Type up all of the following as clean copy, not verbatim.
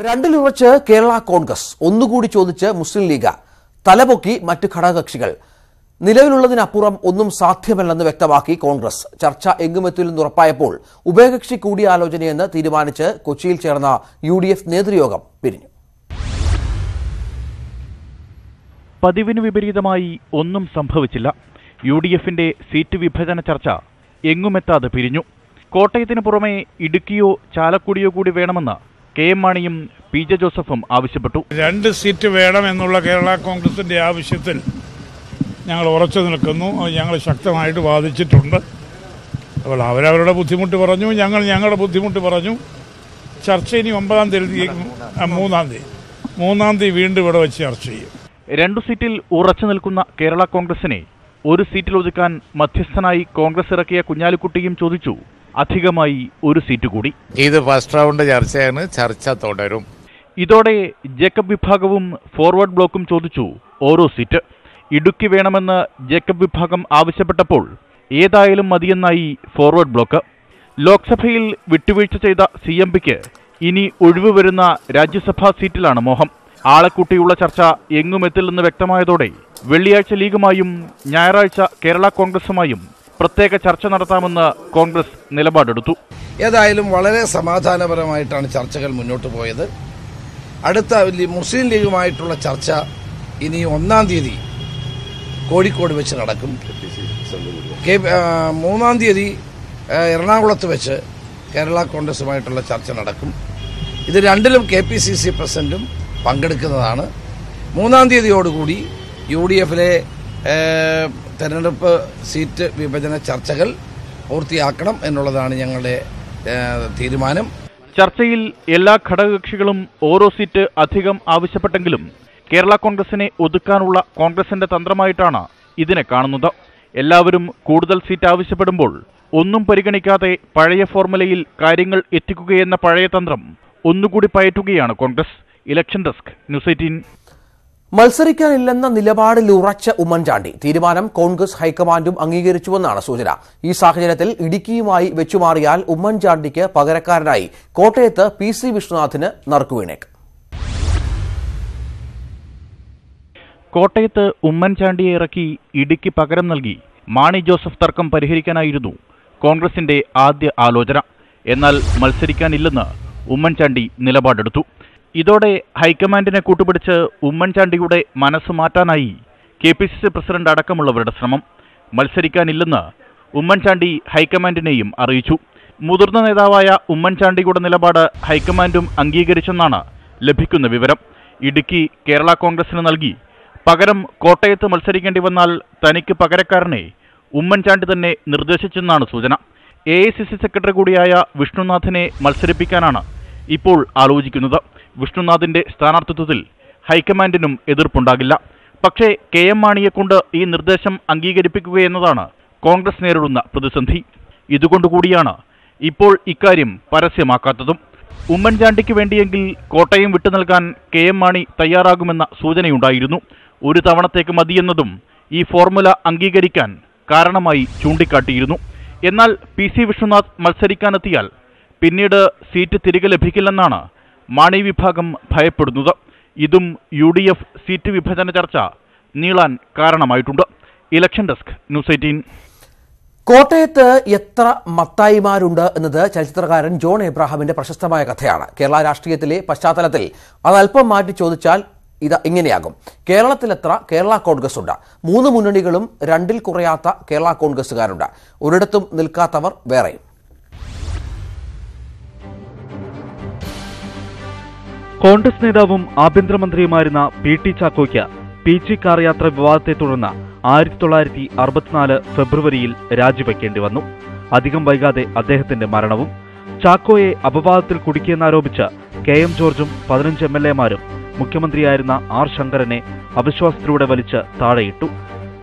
രണ്ടിലുറച്ച് കേരള കോൺഗ്രസ് ഒന്നുകൂടി ചോദിച്ച് മുസ്ലിം ലീഗ് തലപൊക്കി മറ്റ് ഘടകകക്ഷികൾ നിലവിലുള്ളതിനപ്പുറം ഒന്നും സാധ്യമല്ലെന്ന് വ്യക്തമാക്കി കോൺഗ്രസ് ചർച്ച എങ്ങുമെത്തില്ലെന്ന് ഉറപ്പായപ്പോൾ ഉഭയകക്ഷി കൂടിയാലോചനയെന്ന് തീരുമാനിച്ച് കൊച്ചിയിൽ ചേർന്ന UDF നേതൃയോഗം പിരിഞ്ഞു. പതിവിന് വിപരീതമായി ഒന്നും സംഭവിച്ചില്ല. UDFന്റെ സീറ്റ് വിഭജന ചർച്ച എങ്ങുമെത്താതെ പിരിഞ്ഞു. കോട്ടയത്തിന് പുറമെ ഇടുക്കിയോ ചാലക്കുടിയോ കൂടി വേണമെന്ന് KM മാണിയും PJ ജോസഫും ആവശ്യപ്പെട്ടു. 2 സീറ്റ് വേണമെന്നുള്ള കേരള കോൺഗ്രസിന്റെ ആവശ്യത്തിൽ ഞങ്ങൾ ഉറച്ചു നിൽക്കുന്നു. ഞങ്ങൾ ശക്തമായിട്ട് വാദിച്ചിട്ടുണ്ട്. അപ്പോൾ അവരവരുടെ ബുദ്ധിമുട്ട് പറഞ്ഞു, ഞങ്ങൾ ഞങ്ങളുടെ ബുദ്ധിമുട്ട് പറഞ്ഞു. ചർച്ച ഇനി 9-ാം തീയതി 3-ാം തീയതി വീണ്ടും ഇവിടെ വെച്ച് ചർച്ച ചെയ്യും. 2 സീറ്റിൽ ഉറച്ചു നിൽക്കുന്ന കേരള കോൺഗ്രസിനെ 1 സീറ്റിൽ ഒതുക്കാൻ മധ്യസ്ഥനായി കോൺഗ്രസ് ഇറക്കിയ കുഞ്ഞാലിക്കുട്ടിയും ചോദിച്ചു അധികമായി 1 സീറ്റ് കൂടി. ഇത് ഫസ്റ്റ് റൗണ്ട് ചർച്ചയാണ്, ചർച്ച തുടരും. ഇതോടെ ജേക്കബ് വിഭാഗവും ഫോർവേഡ് ബ്ലോക്കും ചോദിച്ചു ഓരോ സീറ്റ്. ഇടുക്കി വേണമെന്ന് ജേക്കബ് വിഭാഗം ആവശ്യപ്പെട്ടപ്പോൾ ഏതായാലും മതിയെന്നായി ഫോർവേഡ് ബ്ലോക്ക്. ലോക്സഭയിൽ വിട്ടുവീഴ്ച ചെയ്ത CMPക്ക് ഇനി ഒഴിവ് വരുന്ന രാജ്യസഭാ സീറ്റിലാണ് മോഹം. ആളെക്കൂട്ടിയുള്ള ചർച്ച എങ്ങുമെത്തില്ലെന്ന് വ്യക്തമായതോടെ വെള്ളിയാഴ്ച ലീഗുമായും ഞായറാഴ്ച കേരള കോൺഗ്രസുമായും പ്രത്യേക ചർച്ച നടത്താമെന്ന് കോൺഗ്രസ് നിലപാടെടുത്തു. ഏതായാലും വളരെ സമാധാനപരമായിട്ടാണ് ചർച്ചകൾ മുന്നോട്ട് പോയത്. അടുത്ത മുസ്ലിം ലീഗുമായിട്ടുള്ള ചർച്ച ഇനി 1-ാം തീയതി കോഴിക്കോട് വെച്ച് നടക്കും. 3-ാം തീയതി എറണാകുളത്ത് വെച്ച് കേരള കോൺഗ്രസുമായിട്ടുള്ള ചർച്ച നടക്കും. ഇത് രണ്ടിലും KPCC പ്രസിഡന്റും പങ്കെടുക്കുന്നതാണ്. 3-ാം തീയതിയോടുകൂടി UDFിലെ തെരഞ്ഞെടുപ്പ് സീറ്റ് വിഭജന ചർച്ചകൾ പൂർത്തിയാക്കണം എന്നുള്ളതാണ് ഞങ്ങളുടെ തീരുമാനം. ചർച്ചയിൽ എല്ലാ ഘടകകക്ഷികളും ഓരോ സീറ്റ് അധികം ആവശ്യപ്പെട്ടെങ്കിലും കേരള കോൺഗ്രസിനെ ഒതുക്കാനുള്ള കോൺഗ്രസിന്റെ തന്ത്രമായിട്ടാണ് ഇതിനെ കാണുന്നത്. എല്ലാവരും കൂടുതൽ സീറ്റ് ആവശ്യപ്പെടുമ്പോൾ ഒന്നും പരിഗണിക്കാതെ പഴയ ഫോർമുലയിൽ കാര്യങ്ങൾ എത്തിക്കുകയെന്ന പഴയ തന്ത്രം ഒന്നുകൂടി പയറ്റുകയാണ് കോൺഗ്രസ്. Election desk, news 18. മത്സരിക്കാനില്ലെന്ന നിലപാടിൽ ഉറച്ച ഉമ്മൻചാണ്ടി തീരുമാനം കോൺഗ്രസ് ഹൈക്കമാൻഡും അംഗീകരിച്ചുവെന്നാണ് സൂചന. ഈ സാഹചര്യത്തിൽ ഇടുക്കിയുമായി വെച്ചുമാറിയാൽ ഉമ്മൻചാണ്ടിക്ക് പകരക്കാരനായി കോട്ടയത്ത് PC വിഷ്ണുനാഥിന് നറുക്കുവീണേക്ക്. കോട്ടയത്ത് ഉമ്മൻചാണ്ടിയെ ഇറക്കി ഇടുക്കി പകരം നൽകി മാണി ജോസഫ് തർക്കം പരിഹരിക്കാനായിരുന്നു കോൺഗ്രസിന്റെ ആദ്യ ആലോചന. എന്നാൽ മത്സരിക്കാനില്ലെന്ന് ഉമ്മൻചാണ്ടി നിലപാടെടുത്തു. ഇതോടെ ഹൈക്കമാൻഡിനെ കൂട്ടുപിടിച്ച് ഉമ്മൻചാണ്ടിയുടെ മനസ്സ് മാറ്റാനായി KPCC പ്രസിഡന്റ് അടക്കമുള്ളവരുടെ ശ്രമം. മത്സരിക്കാനില്ലെന്ന് ഉമ്മൻചാണ്ടി ഹൈക്കമാൻഡിനെയും അറിയിച്ചു. മുതിർന്ന നേതാവായ ഉമ്മൻചാണ്ടിയുടെ നിലപാട് ഹൈക്കമാൻഡും അംഗീകരിച്ചെന്നാണ് ലഭിക്കുന്ന വിവരം. ഇടുക്കി കേരള കോൺഗ്രസിന് നൽകി പകരം കോട്ടയത്ത് മത്സരിക്കേണ്ടി വന്നാൽ തനിക്ക് പകരക്കാരനെ ഉമ്മൻചാണ്ടി തന്നെ നിർദ്ദേശിച്ചെന്നാണ് സൂചന. AICC സെക്രട്ടറി കൂടിയായ വിഷ്ണുനാഥിനെ മത്സരിപ്പിക്കാനാണ് ഇപ്പോൾ ആലോചിക്കുന്നത്. വിഷ്ണുനാഥിന്റെ സ്ഥാനാർത്ഥിത്വത്തിൽ ഹൈക്കമാൻഡിനും എതിർപ്പുണ്ടാകില്ല. പക്ഷേ KM മാണിയെക്കൊണ്ട് ഈ നിർദ്ദേശം അംഗീകരിപ്പിക്കുകയെന്നതാണ് കോൺഗ്രസ് നേരിടുന്ന പ്രതിസന്ധി. ഇതുകൊണ്ടുകൂടിയാണ് ഇപ്പോൾ ഇക്കാര്യം പരസ്യമാക്കാത്തതും. ഉമ്മൻചാണ്ടിക്ക് വേണ്ടിയെങ്കിൽ കോട്ടയം വിട്ടു നൽകാൻ KM മാണി തയ്യാറാകുമെന്ന സൂചനയുണ്ടായിരുന്നു. 1 തവണത്തേക്ക് മതിയെന്നതും ഈ ഫോർമുല അംഗീകരിക്കാൻ കാരണമായി ചൂണ്ടിക്കാട്ടിയിരുന്നു. എന്നാൽ PC വിഷ്ണുനാഥ് മത്സരിക്കാനെത്തിയാൽ പിന്നീട് സീറ്റ് തിരികെ ലഭിക്കില്ലെന്നാണ് മാണി വിഭാഗം ഭയപ്പെടുന്നത്. ഇതും UDF സീറ്റ് വിഭജന ചർച്ച നീളാൻ കാരണമായിട്ടുണ്ട്. Election desk, news 18. കോട്ടയത്ത് എത്ര മത്തായിമാരുണ്ട് എന്നത് ചലച്ചിത്രകാരൻ ജോൺ എബ്രഹാമിന്റെ പ്രശസ്തമായ കഥയാണ്. കേരള രാഷ്ട്രീയത്തിലെ പശ്ചാത്തലത്തിൽ അതല്പം മാറ്റി ചോദിച്ചാൽ ഇത് ഇങ്ങനെയാകും: കേരളത്തിൽ എത്ര കേരള കോൺഗ്രസ് ഉണ്ട്? 3 മുന്നണികളും 2-ൽ കുറയാത്ത കേരള കോൺഗ്രസുകാരുണ്ട്. ഒരിടത്തും നിൽക്കാത്തവർ വേറെയും. കോൺഗ്രസ് നേതാവും ആഭ്യന്തരമന്ത്രിയുമായിരുന്ന PT ചാക്കോയ്ക്ക് PG കാർ യാത്ര വിവാദത്തെ തുടർന്ന് 1964 ഫെബ്രുവരിയിൽ രാജിവെക്കേണ്ടി വന്നു. അധികം വൈകാതെ അദ്ദേഹത്തിന്റെ മരണവും. ചാക്കോയെ അപവാദത്തിൽ കുടുക്കിയെന്നാരോപിച്ച് KM ജോർജും 15 MLAമാരും മുഖ്യമന്ത്രിയായിരുന്ന R ശങ്കരനെ അവിശ്വാസത്തിലൂടെ വലിച്ച് താഴെയിട്ടു.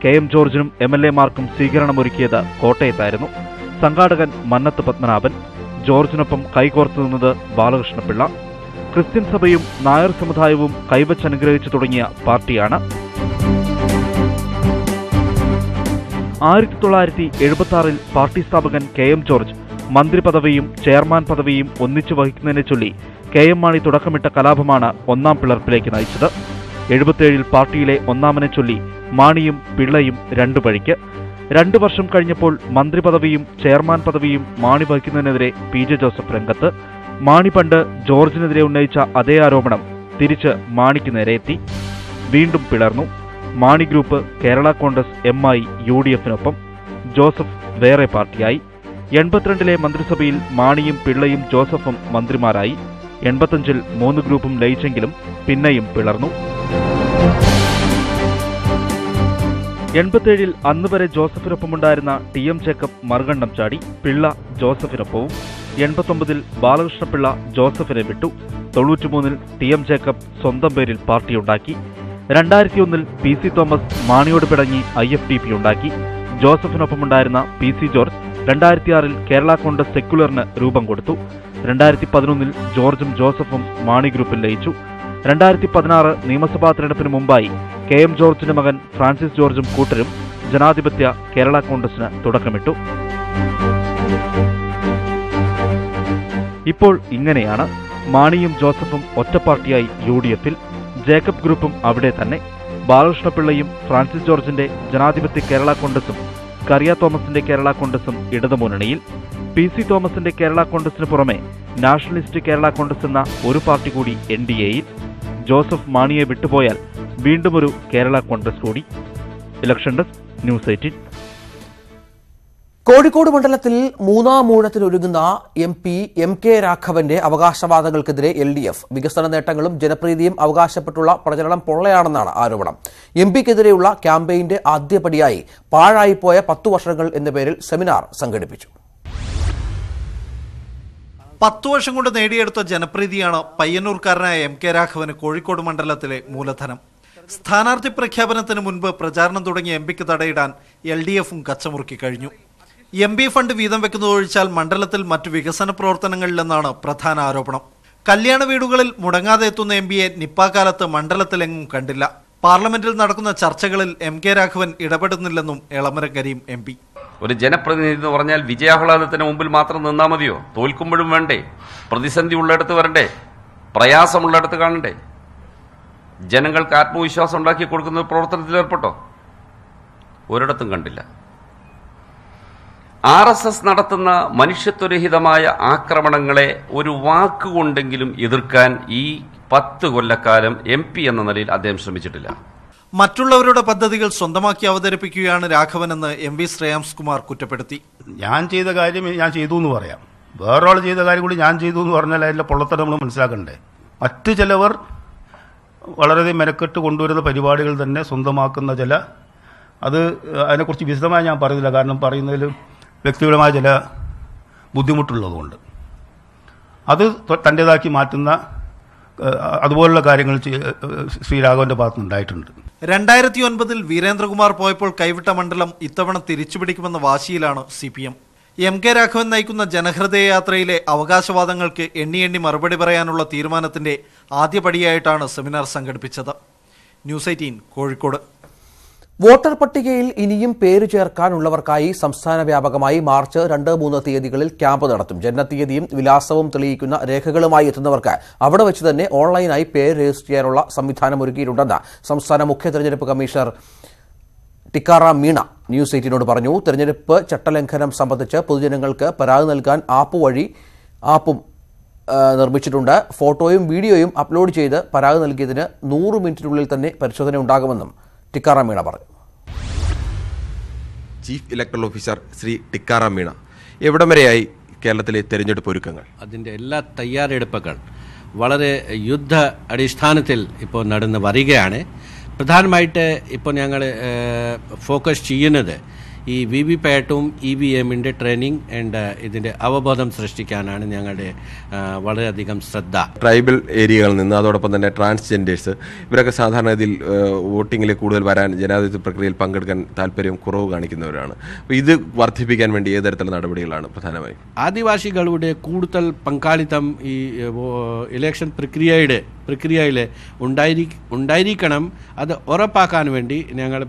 KM ജോർജിനും MLAമാർക്കും സ്വീകരണമൊരുക്കിയത് കോട്ടയത്തായിരുന്നു. സംഘാടകൻ മന്നത്ത് പത്മനാഭൻ. ജോർജിനൊപ്പം കൈകോർത്തു നിന്നത് ബാലകൃഷ്ണപിള്ള. ക്രിസ്ത്യൻ സഭയും നായർ സമുദായവും കൈവച്ചനുഗ്രഹിച്ചു തുടങ്ങിയ പാർട്ടിയാണ്. 1976 പാർട്ടി സ്ഥാപകൻ KM ജോർജ് മന്ത്രിപദവിയും ചെയർമാൻ പദവിയും ഒന്നിച്ചു വഹിക്കുന്നതിനെ ചൊല്ലി KM മാണി തുടക്കമിട്ട കലാപമാണ് ഒന്നാം പിളർപ്പിലേക്ക് നയിച്ചത്. 77 പാർട്ടിയിലെ ഒന്നാമനെ ചൊല്ലി മാണിയും പിള്ളയും രണ്ടു പഴിക്ക്. 2 വർഷം കഴിഞ്ഞപ്പോൾ മന്ത്രിപദവിയും ചെയർമാൻ പദവിയും മാണി വഹിക്കുന്നതിനെതിരെ PJ ജോസഫ് രംഗത്ത്. മാണി പണ്ട് ജോർജിനെതിരെ ഉന്നയിച്ച അതേ ആരോപണം തിരിച്ച് മാണിക്ക് നേരെയെത്തി. വീണ്ടും പിളർന്നു. മാണി ഗ്രൂപ്പ് കേരള കോൺഗ്രസ് MI UDF-നൊപ്പം. ജോസഫ് വേറെ പാർട്ടിയായി. 82 മന്ത്രിസഭയിൽ മാണിയും പിള്ളയും ജോസഫും മന്ത്രിമാരായി. 85 3 ഗ്രൂപ്പും ലയിച്ചെങ്കിലും പിന്നെയും പിളർന്നു. 87 അന്നുവരെ ജോസഫിനൊപ്പമുണ്ടായിരുന്ന TM ജേക്കബ് മറുകണ്ഠം ചാടി. പിള്ള ജോസഫിനൊപ്പവും. 89 ബാലകൃഷ്ണപിള്ള ജോസഫിനെ വിട്ടു. 93 TM ജേക്കബ് സ്വന്തം പേരിൽ പാർട്ടിയുണ്ടാക്കി. 2001 PC തോമസ് മാണിയോട് പിടങ്ങി IFDP ഉണ്ടാക്കി. ജോസഫിനൊപ്പമുണ്ടായിരുന്ന PC ജോർജ് 2006 കേരള കോൺഗ്രസ് സെക്യുലറിന് രൂപം കൊടുത്തു. 2011 ജോർജും ജോസഫും മാണി ഗ്രൂപ്പിൽ ലയിച്ചു. 2016 നിയമസഭാ തെരഞ്ഞെടുപ്പിന് മുമ്പായി KM ജോർജിന്റെ മകൻ ഫ്രാൻസിസ് ജോർജും കൂട്ടരും ജനാധിപത്യ കേരള കോൺഗ്രസിന് തുടക്കമിട്ടു. ഇപ്പോൾ ഇങ്ങനെയാണ്. മാണിയും ജോസഫും ഒറ്റപ്പാർട്ടിയായി UDF-ൽ. ജേക്കബ് ഗ്രൂപ്പും അവിടെ തന്നെ. ബാലകൃഷ്ണപിള്ളയും ഫ്രാൻസിസ് ജോർജിന്റെ ജനാധിപത്യ കേരള കോൺഗ്രസും കറിയ തോമസിന്റെ കേരള കോൺഗ്രസും ഇടതുമുന്നണിയിൽ. PC തോമസിന്റെ കേരള കോൺഗ്രസിന് പുറമെ നാഷണലിസ്റ്റ് കേരള കോൺഗ്രസ് എന്ന ഒരു പാർട്ടി കൂടി NDA-യിൽ. ജോസഫ് മാണിയെ വിട്ടുപോയാൽ വീണ്ടും ഒരു കേരള കോൺഗ്രസ് കൂടി. Election desk news 18. കോഴിക്കോട് മണ്ഡലത്തിൽ മൂന്നാം ഊഴത്തിനൊരുങ്ങുന്ന MP MK രാഘവന്റെ അവകാശവാദങ്ങൾക്കെതിരെ LDF. വികസന നേട്ടങ്ങളും ജനപ്രീതിയും അവകാശപ്പെട്ടുള്ള പ്രചരണം പൊള്ളയാണെന്നാണ് ആരോപണം. MPക്കെതിരെയുള്ള ക്യാമ്പയിന്റെ ആദ്യപടിയായി പാഴായിപ്പോയ 10 വർഷങ്ങൾ എന്ന പേരിൽ സെമിനാർ സംഘടിപ്പിച്ചു. 10 വർഷം കൊണ്ട് നേടിയെടുത്ത ജനപ്രീതിയാണ് പയ്യന്നൂർക്കാരനായ MK രാഘവന് കോഴിക്കോട് മണ്ഡലത്തിലെ മൂലധനം. സ്ഥാനാർത്ഥി പ്രഖ്യാപനത്തിന് മുൻപ് പ്രചാരണം തുടങ്ങിയ MPക്ക് തടയിടാൻ LDF-ഉം കച്ചമുറുക്കി കഴിഞ്ഞു. MP ഫണ്ട് വീതം വെക്കുന്നതൊഴിച്ചാൽ മണ്ഡലത്തിൽ മറ്റു വികസന പ്രവർത്തനങ്ങളിലെന്നാണ് പ്രധാന ആരോപണം. കല്യാണ വീടുകളിൽ മുടങ്ങാതെ എത്തുന്ന MPയെ നിപ്പ കാലത്ത് മണ്ഡലത്തിലെങ്ങും കണ്ടില്ല. പാർലമെന്റിൽ നടക്കുന്ന ചർച്ചകളിൽ MK രാഘവൻ ഇടപെടുന്നില്ലെന്നും എളമരം കരീം MP. ഒരു ജനപ്രതിനിധി എന്ന് പറഞ്ഞാൽ വിജയാഹ്ലാദത്തിന് മുമ്പിൽ മാത്രം നിന്നാൽ മതിയോ? തോൽക്കുമ്പോഴും വേണ്ടേ? പ്രതിസന്ധി ഉള്ളിടത്ത് വരണ്ടേ? പ്രയാസമുള്ളിടത്ത് കാണണ്ടേ? ജനങ്ങൾക്ക് ആത്മവിശ്വാസം ഉണ്ടാക്കി കൊടുക്കുന്ന പ്രവർത്തനത്തിൽ ഏർപ്പെട്ടോ? ഒരിടത്തും കണ്ടില്ല. RSS നടത്തുന്ന മനുഷ്യത്വരഹിതമായ ആക്രമണങ്ങളെ ഒരു വാക്കുകൊണ്ടെങ്കിലും എതിർക്കാൻ ഈ 10 കൊല്ലക്കാലം MP എന്ന നിലയിൽ അദ്ദേഹം ശ്രമിച്ചിട്ടില്ല. മറ്റുള്ളവരുടെ പദ്ധതികൾ സ്വന്തമാക്കി അവതരിപ്പിക്കുകയാണ് രാഘവനെന്ന് MV ശ്രേയാംസ് കുമാർ കുറ്റപ്പെടുത്തി. ഞാൻ ചെയ്ത കാര്യം ഞാൻ ചെയ്തു എന്ന് പറയാം, വേറൊരാൾ ചെയ്ത കാര്യം കൂടി ഞാൻ ചെയ്തു എന്ന് പറഞ്ഞാൽ അതിലെ പൊള്ളത്തരം നമ്മൾ മനസ്സിലാക്കണ്ടേ? മറ്റു ചിലവർ വളരെയധികം മെനക്കെട്ട് കൊണ്ടുവരുന്ന പരിപാടികൾ തന്നെ സ്വന്തമാക്കുന്ന അതിനെക്കുറിച്ച് വിശദമായി ഞാൻ പറയുന്നില്ല, കാരണം പറയുന്നതിൽ വ്യക്തിപരമായ ചില ബുദ്ധിമുട്ടുള്ളതുകൊണ്ട്. അത് തൻ്റേതാക്കി മാറ്റുന്ന അതുപോലുള്ള കാര്യങ്ങൾ ശ്രീ രാഘവന്റെ ഭാഗത്തുനിന്നുണ്ടായിട്ടുണ്ട്. 2009 വീരേന്ദ്രകുമാർ പോയപ്പോൾ കൈവിട്ട മണ്ഡലം ഇത്തവണ തിരിച്ചുപിടിക്കുമെന്ന വാശിയിലാണ് CPM. MK രാഘവൻ നയിക്കുന്ന ജനഹൃദയ യാത്രയിലെ അവകാശവാദങ്ങൾക്ക് എണ്ണി മറുപടി പറയാനുള്ള തീരുമാനത്തിന്റെ ആദ്യപടിയായിട്ടാണ് സെമിനാർ സംഘടിപ്പിച്ചത്. ന്യൂസ് 18 കോഴിക്കോട്. വോട്ടർ പട്ടികയിൽ ഇനിയും പേര് ചേർക്കാനുള്ളവർക്കായി സംസ്ഥാന വ്യാപകമായി മാർച്ച് 2-3 തീയതികളിൽ ക്യാമ്പ് നടത്തും. ജനനത്തീയതിയും വിലാസവും തെളിയിക്കുന്ന രേഖകളുമായി എത്തുന്നവർക്ക് അവിടെ വെച്ച് തന്നെ ഓൺലൈനായി പേര് രജിസ്റ്റർ ചെയ്യാനുള്ള സംവിധാനം ഒരുക്കിയിട്ടുണ്ടെന്ന് സംസ്ഥാന മുഖ്യ തെരഞ്ഞെടുപ്പ് കമ്മീഷണർ ടിക്കാറാം മീണ ന്യൂസ് 18നോട് പറഞ്ഞു. തെരഞ്ഞെടുപ്പ് ചട്ടലംഘനം സംബന്ധിച്ച് പൊതുജനങ്ങൾക്ക് പരാതി നൽകാൻ ആപ്പും നിർമ്മിച്ചിട്ടുണ്ട്. ഫോട്ടോയും വീഡിയോയും അപ്ലോഡ് ചെയ്ത് പരാതി നൽകിയതിന് 100 മിനിറ്റിനുള്ളിൽ തന്നെ പരിശോധന ഉണ്ടാകുമെന്നും ടിക്കാറാം മീണ പറഞ്ഞു. Chief electoral officer Shri Tikaram Meena, എവിടം വരെയായി കേരളത്തിലെ തെരഞ്ഞെടുപ്പ് ഒരുക്കങ്ങൾ? അതിൻ്റെ എല്ലാ തയ്യാറെടുപ്പുകൾ വളരെ യുദ്ധ അടിസ്ഥാനത്തിൽ ഇപ്പോൾ നടന്നു വരികയാണ്. പ്രധാനമായിട്ട് ഇപ്പോൾ ഞങ്ങൾ ഫോക്കസ് ചെയ്യുന്നത് ഈ VVPAT-ഉം EVM-ന്റെ ട്രെയിനിങ് ആൻഡ് ഇതിൻ്റെ അവബോധം സൃഷ്ടിക്കാനാണ് ഞങ്ങളുടെ വളരെയധികം ശ്രദ്ധ. ട്രൈബൽ ഏരിയകളിൽ നിന്ന് അതോടൊപ്പം തന്നെ ട്രാൻസ്ജെൻഡേഴ്സ് ഇവരൊക്കെ സാധാരണ ഇതിൽ വോട്ടിങ്ങിൽ കൂടുതൽ വരാൻ, ജനാധിപത്യ പ്രക്രിയയിൽ പങ്കെടുക്കാൻ താല്പര്യം കുറവ് കാണിക്കുന്നവരാണ്. അപ്പോൾ ഇത് വർദ്ധിപ്പിക്കാൻ വേണ്ടി ഏത് തരത്തിലുള്ള നടപടികളാണ് പ്രധാനമായും? ആദിവാസികളുടെ കൂടുതൽ പങ്കാളിത്തം ഈ ഇലക്ഷൻ പ്രക്രിയയിൽ ഉണ്ടായിരിക്കണം. അത് ഉറപ്പാക്കാൻ വേണ്ടി ഞങ്ങൾ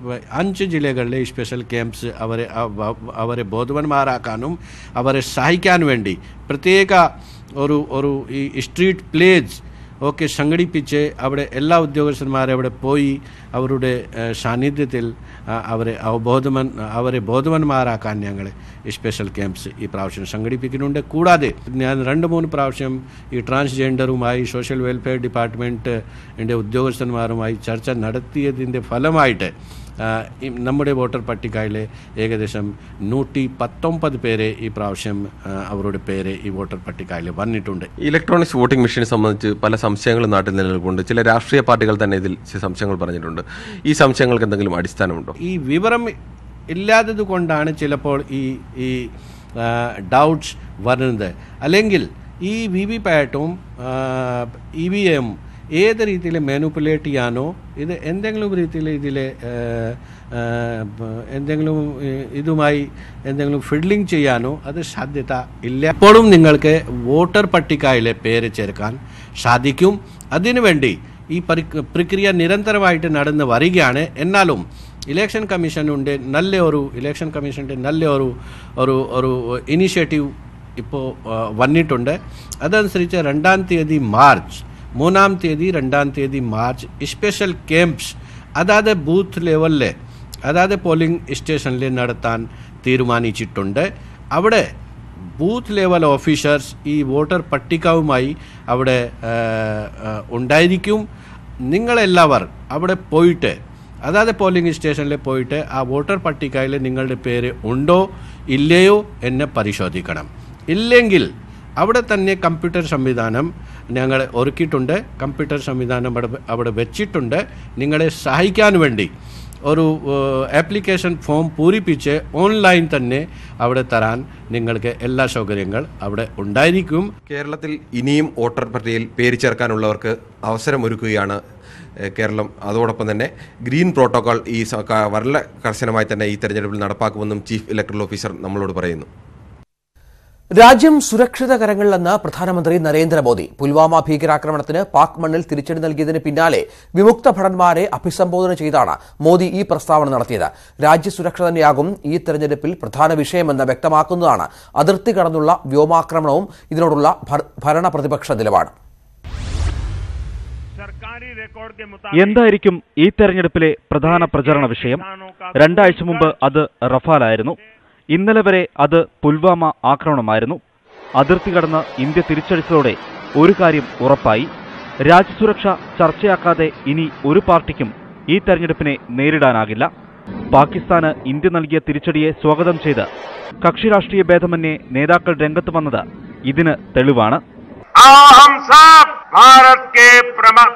5 ജില്ലകളിലെ സ്പെഷ്യൽ ക്യാമ്പ്സ് അവരെ ബോധവാന്മാരാക്കാനും അവരെ സഹായിക്കാൻ വേണ്ടി പ്രത്യേക ഒരു ഈ സ്ട്രീറ്റ് പ്ലേസ് ഒക്കെ സംഘടിപ്പിച്ച് അവിടെ എല്ലാ ഉദ്യോഗസ്ഥന്മാരും അവിടെ പോയി അവരുടെ സാന്നിധ്യത്തിൽ അവരെ ബോധവാന്മാരാക്കാൻ ഞങ്ങൾ സ്പെഷ്യൽ ക്യാമ്പ്സ് ഈ പ്രാവശ്യം സംഘടിപ്പിക്കുന്നുണ്ട്. കൂടാതെ ഞാൻ 2-3 പ്രാവശ്യം ഈ ട്രാൻസ്ജെൻഡറുമായി സോഷ്യൽ വെൽഫെയർ ഡിപ്പാർട്ട്മെൻറ്റിൻ്റെ ഉദ്യോഗസ്ഥന്മാരുമായി ചർച്ച നടത്തിയതിൻ്റെ ഫലമായിട്ട് നമ്മുടെ വോട്ടർ പട്ടികയിലെ ഏകദേശം 119 പേരെ ഈ പ്രാവശ്യം അവരുടെ പേര് ഈ വോട്ടർ പട്ടികയിൽ വന്നിട്ടുണ്ട്. ഇലക്ട്രോണിക്സ് വോട്ടിംഗ് മെഷീനെ സംബന്ധിച്ച് പല സംശയങ്ങളും നാട്ടിൽ നിലനിൽക്കുന്നുണ്ട്. ചില രാഷ്ട്രീയ പാർട്ടികൾ തന്നെ ഇതിൽ സംശയങ്ങൾ പറഞ്ഞിട്ടുണ്ട്. ഈ സംശയങ്ങൾക്ക് എന്തെങ്കിലും അടിസ്ഥാനമുണ്ടോ? ഈ വിവരം ഇല്ലാത്തത് കൊണ്ടാണ് ചിലപ്പോൾ ഈ ഡൗട്ട്സ് വരുന്നത്. അല്ലെങ്കിൽ ഈ VVPAT-ഉം EVM ഏത് രീതിയിൽ മാനിപ്പുലേറ്റ് ചെയ്യാനോ ഇത് എന്തെങ്കിലും രീതിയിൽ എന്തെങ്കിലും ഇതുമായി എന്തെങ്കിലും ഫിഡ്ലിംഗ് ചെയ്യാനോ അത് സാധ്യത ഇല്ല. എപ്പോഴും നിങ്ങൾക്ക് വോട്ടർ പട്ടികയിലെ പേര് ചേർക്കാൻ സാധിക്കും. അതിനുവേണ്ടി ഈ പ്രക്രിയ നിരന്തരമായിട്ട് നടന്നു വരികയാണ്. എന്നാലും ഇലക്ഷൻ കമ്മീഷൻ്റെ നല്ല ഒരു ഇനിഷ്യേറ്റീവ് ഇപ്പോൾ വന്നിട്ടുണ്ട്. അതനുസരിച്ച് 2-ാം തീയതി മാർച്ച് 3-ാം തീയതി 2-ാം തീയതി മാർച്ച് സ്പെഷ്യൽ ക്യാമ്പ്സ് അതാത് ബൂത്ത് ലെവലിൽ അതാത് പോളിംഗ് സ്റ്റേഷനിൽ നടത്താൻ തീരുമാനിച്ചിട്ടുണ്ട്. അവിടെ ബൂത്ത് ലെവൽ ഓഫീസേഴ്സ് ഈ വോട്ടർ പട്ടികവുമായി അവിടെ ഉണ്ടായിരിക്കും. നിങ്ങളെല്ലാവർ അവിടെ പോയിട്ട് അതാത് പോളിംഗ് സ്റ്റേഷനിൽ പോയിട്ട് ആ വോട്ടർ പട്ടികയിൽ നിങ്ങളുടെ പേര് ഉണ്ടോ ഇല്ലയോ എന്ന് പരിശോധിക്കണം. ഇല്ലെങ്കിൽ അവിടെ തന്നെ കമ്പ്യൂട്ടർ സംവിധാനം ഞങ്ങൾ ഒരുക്കിയിട്ടുണ്ട്. കമ്പ്യൂട്ടർ സംവിധാനം അവിടെ വെച്ചിട്ടുണ്ട്. നിങ്ങളെ സഹായിക്കാൻ വേണ്ടി ഒരു ആപ്ലിക്കേഷൻ ഫോം പൂരിപ്പിച്ച് ഓൺലൈൻ തന്നെ അവിടെ തരാൻ നിങ്ങൾക്ക് എല്ലാ സൗകര്യങ്ങൾ അവിടെ ഉണ്ടായിരിക്കും. കേരളത്തിൽ ഇനിയും വോട്ടർ പട്ടികയിൽ പേര് ചേർക്കാനുള്ളവർക്ക് അവസരമൊരുക്കുകയാണ് കേരളം. അതോടൊപ്പം തന്നെ ഗ്രീൻ പ്രോട്ടോകോൾ വളരെ കർശനമായി തന്നെ ഈ തെരഞ്ഞെടുപ്പിൽ നടപ്പാക്കുമെന്നും ചീഫ് ഇലക്ടറൽ ഓഫീസർ നമ്മളോട് പറയുന്നു. രാജ്യം സുരക്ഷിത കരങ്ങളിലെന്ന് പ്രധാനമന്ത്രി നരേന്ദ്രമോദി. പുൽവാമ ഭീകരാക്രമണത്തിന് പാക് മണ്ണിൽ തിരിച്ചടി നൽകിയതിന് പിന്നാലെ വിമുക്ത ഭടന്മാരെ അഭിസംബോധന ചെയ്താണ് മോദി ഈ പ്രസ്താവന നടത്തിയത്. രാജ്യസുരക്ഷ തന്നെയാകും ഈ തെരഞ്ഞെടുപ്പിൽ പ്രധാന വിഷയമെന്ന് വ്യക്തമാക്കുന്നതാണ് അതിർത്തി കടന്നുള്ള വ്യോമാക്രമണവും ഇതിനോടുള്ള ഭരണ പ്രതിപക്ഷ നിലപാട്. എന്തായിരിക്കും ഈ തെരഞ്ഞെടുപ്പിലെ പ്രധാന പ്രചരണ വിഷയം? 2 ആഴ്ച മുമ്പ് അത് റഫാലായിരുന്നു. ഇന്നലെ വരെ അത് പുൽവാമ ആക്രമണമായിരുന്നു. അതിർത്തി കടന്ന് ഇന്ത്യ തിരിച്ചടിച്ചതോടെ ഒരു കാര്യം ഉറപ്പായി: രാജ്യസുരക്ഷ ചർച്ചയാക്കാതെ ഇനി ഒരു പാർട്ടിക്കും ഈ തെരഞ്ഞെടുപ്പിനെ നേരിടാനാകില്ല. പാകിസ്ഥാന് ഇന്ത്യ നൽകിയ തിരിച്ചടിയെ സ്വാഗതം ചെയ്ത് കക്ഷി രാഷ്ട്രീയ ഭേദമന്യേ നേതാക്കൾ രംഗത്ത് വന്നത് ഇതിന് തെളിവാണ്. भारत के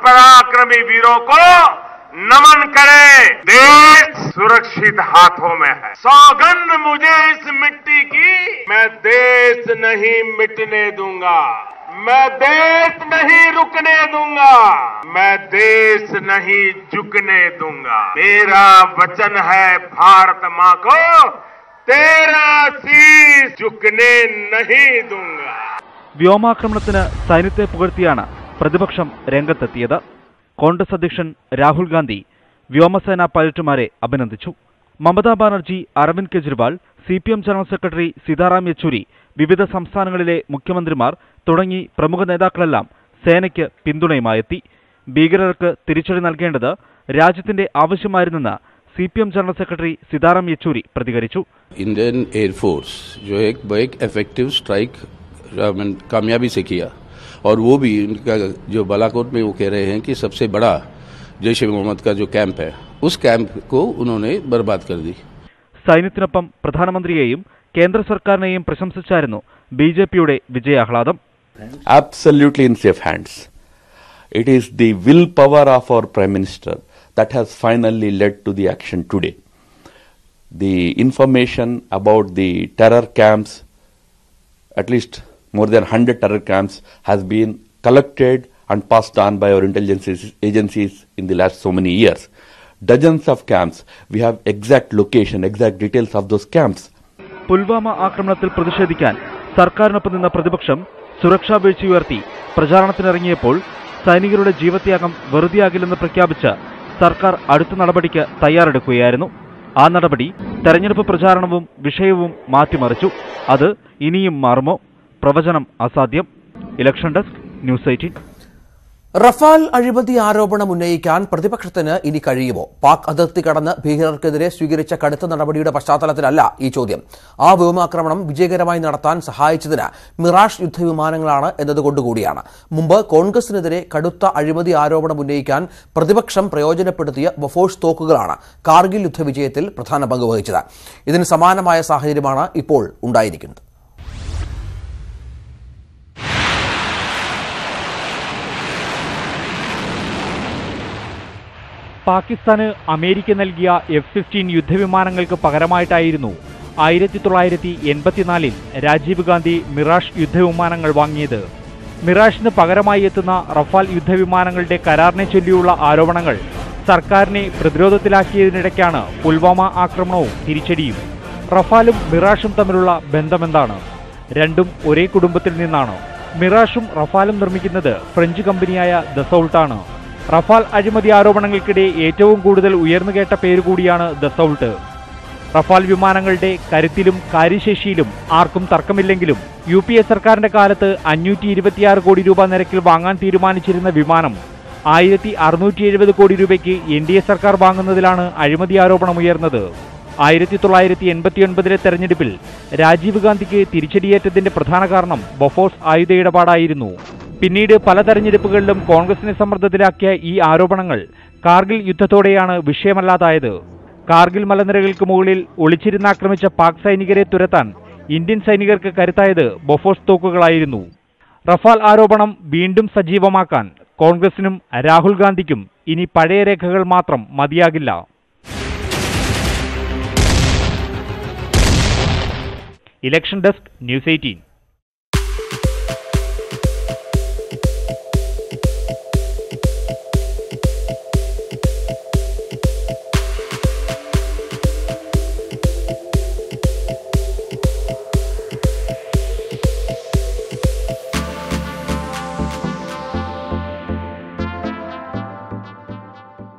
पराक्रमी वीरों को नमन करें. देश सुरक्षित हाथों में है. सौगंध मुझे इस मिट्टी की, मैं देश नहीं मिटने दूंगा, मैं देश नहीं रुकने दूंगा, मैं देश नहीं झुकने दूंगा. मेरा वचन है भारत मां को, तेरा शीश झुकने नहीं दूंगा. വ്യോമാക്രമണത്തിന് സൈന്യത്തെ പുകഴ്ത്തിയാണ് പ്രതിപക്ഷം രംഗത്തെത്തിയത്. കോൺഗ്രസ് അധ്യക്ഷൻ രാഹുൽ ഗാന്ധി വ്യോമസേനാ പൈലറ്റുമാരെ അഭിനന്ദിച്ചു. Mamata Banerjee, Arvind Kejriwal, CPM general secretary Sitaram Yechury, വിവിധ സംസ്ഥാനങ്ങളിലെ മുഖ്യമന്ത്രിമാർ തുടങ്ങി പ്രമുഖ നേതാക്കളെല്ലാം സേനയ്ക്ക് പിന്തുണയുമായെത്തി. ഭീകരർക്ക് തിരിച്ചടി നൽകേണ്ടത് രാജ്യത്തിന്റെ ആവശ്യമായിരുന്നെന്ന് CPM general secretary Sitaram Yechury പ്രതികരിച്ചു. इंडियन एयरफोर्स जो एक इफेक्टिव स्ट्राइक कामयाबी से किया, और वो भी उनका जो बालाकोट में वो कह रहे हैं कि सबसे बड़ा जैश ए मोहम्मद का जो कैंप है, उस कैंप को उन्होंने बर्बाद कर दी. സൈന്യത്തിനൊപ്പം പ്രധാനമന്ത്രിയെയും കേന്ദ്ര സർക്കാരിനെയും പ്രശംസിച്ചായിരുന്നു BJPയുടെ വിജയാഹ്ലാദം. Absolutely in safe hands. It is the willpower of our Prime Minister that has finally led to the action today. The information about the terror camps, at least more than 100 terror camps, has been collected and passed on by our intelligence agencies in the last so many years. Dozens of camps. We have exact location, exact details of those camps. Pulwama ആക്രമണത്തിൽ പ്രതിഷേധിക്കാൻ സർക്കാരിനൊപ്പം നിന്ന പ്രതിപക്ഷം സുരക്ഷാ വീഴ്ചയുയർത്തി പ്രചാരണത്തിനിറങ്ങിയപ്പോൾ സൈനികരുടെ ജീവത്യാഗം വെറുതെയാകില്ലെന്ന് പ്രഖ്യാപിച്ച് സർക്കാർ അടുത്ത നടപടിക്ക് തയ്യാറെടുക്കുകയായിരുന്നു. ആ നടപടി തെരഞ്ഞെടുപ്പ് പ്രചാരണവും വിഷയവും മാറ്റിമറിച്ചു. അത് ഇനിയും മാറുമോ? പ്രവചനം അസാധ്യം. Election desk, news 18. റഫാൽ അഴിമതി ആരോപണം ഉന്നയിക്കാൻ പ്രതിപക്ഷത്തിന് ഇനി കഴിയുമോ? പാക് അതിർത്തി കടന്ന് ഭീകരർക്കെതിരെ സ്വീകരിച്ച കടുത്ത നടപടിയുടെ പശ്ചാത്തലത്തിലല്ല ഈ ചോദ്യം. ആ വ്യോമാക്രമണം വിജയകരമായി നടത്താൻ സഹായിച്ചതിന് മിറാഷ് യുദ്ധവിമാനങ്ങളാണ് എന്നതുകൊണ്ടുകൂടിയാണ്. മുമ്പ് കോൺഗ്രസിനെതിരെ കടുത്ത അഴിമതി ആരോപണം ഉന്നയിക്കാൻ പ്രതിപക്ഷം പ്രയോജനപ്പെടുത്തിയ ബൊഫോഴ്സ് തോക്കുകളാണ് കാർഗിൽ യുദ്ധവിജയത്തിൽ പ്രധാന പങ്ക് വഹിച്ചത്. ഇതിന് സമാനമായ സാഹചര്യമാണ് ഇപ്പോൾ ഉണ്ടായിരിക്കുന്നത്. പാകിസ്ഥാന് അമേരിക്ക നൽകിയ F-15 യുദ്ധവിമാനങ്ങൾക്ക് പകരമായിട്ടായിരുന്നു 1984 രാജീവ് ഗാന്ധി മിറാഷ് യുദ്ധവിമാനങ്ങൾ വാങ്ങിയത്. മിറാഷിന് പകരമായി എത്തുന്ന റഫാൽ യുദ്ധവിമാനങ്ങളുടെ കരാറിനെ ചൊല്ലിയുള്ള ആരോപണങ്ങൾ സർക്കാരിനെ പ്രതിരോധത്തിലാക്കിയതിനിടയ്ക്കാണ് പുൽവാമ ആക്രമണവും തിരിച്ചടിയും. റഫാലും മിറാഷും തമ്മിലുള്ള ബന്ധമെന്താണ്? രണ്ടും ഒരേ കുടുംബത്തിൽ നിന്നാണ്. മിറാഷും റഫാലും നിർമ്മിക്കുന്നത് ഫ്രഞ്ച് കമ്പനിയായ ദസൗൾട്ടാണ്. റഫാൽ അഴിമതി ആരോപണങ്ങൾക്കിടെ ഏറ്റവും കൂടുതൽ ഉയർന്നുകേട്ട പേരുകൂടിയാണ് ദസൗൾട്ട്. റഫാൽ വിമാനങ്ങളുടെ കരുത്തിലും കാര്യശേഷിയിലും ആർക്കും തർക്കമില്ലെങ്കിലും UPA സർക്കാരിന്റെ കാലത്ത് 526 കോടി രൂപ നിരക്കിൽ വാങ്ങാൻ തീരുമാനിച്ചിരുന്ന വിമാനം 1670 കോടി രൂപയ്ക്ക് NDA സർക്കാർ വാങ്ങുന്നതിലാണ് അഴിമതി ആരോപണം ഉയർന്നത്. 1989 തെരഞ്ഞെടുപ്പിൽ രാജീവ് ഗാന്ധിക്ക് തിരിച്ചടിയേറ്റതിന്റെ പ്രധാന കാരണം ബൊഫോഴ്സ് ആയുധ ഇടപാടായിരുന്നു. പിന്നീട് പല തെരഞ്ഞെടുപ്പുകളിലും കോൺഗ്രസിനെ സമ്മർദ്ദത്തിലാക്കിയ ഈ ആരോപണങ്ങൾ കാർഗിൽ യുദ്ധത്തോടെയാണ് വിഷയമല്ലാതായത്. കാർഗിൽ മലനിരകൾക്ക് മുകളിൽ ഒളിച്ചിരുന്നാക്രമിച്ച പാക് സൈനികരെ തുരത്താൻ ഇന്ത്യൻ സൈനികർക്ക് കരുത്തായത് ബൊഫോഴ്സ് തോക്കുകളായിരുന്നു. റഫാൽ ആരോപണം വീണ്ടും സജീവമാക്കാൻ കോൺഗ്രസിനും രാഹുൽ ഗാന്ധിക്കും ഇനി പഴയ രേഖകൾ മാത്രം മതിയാകില്ല. Election desk, news 18.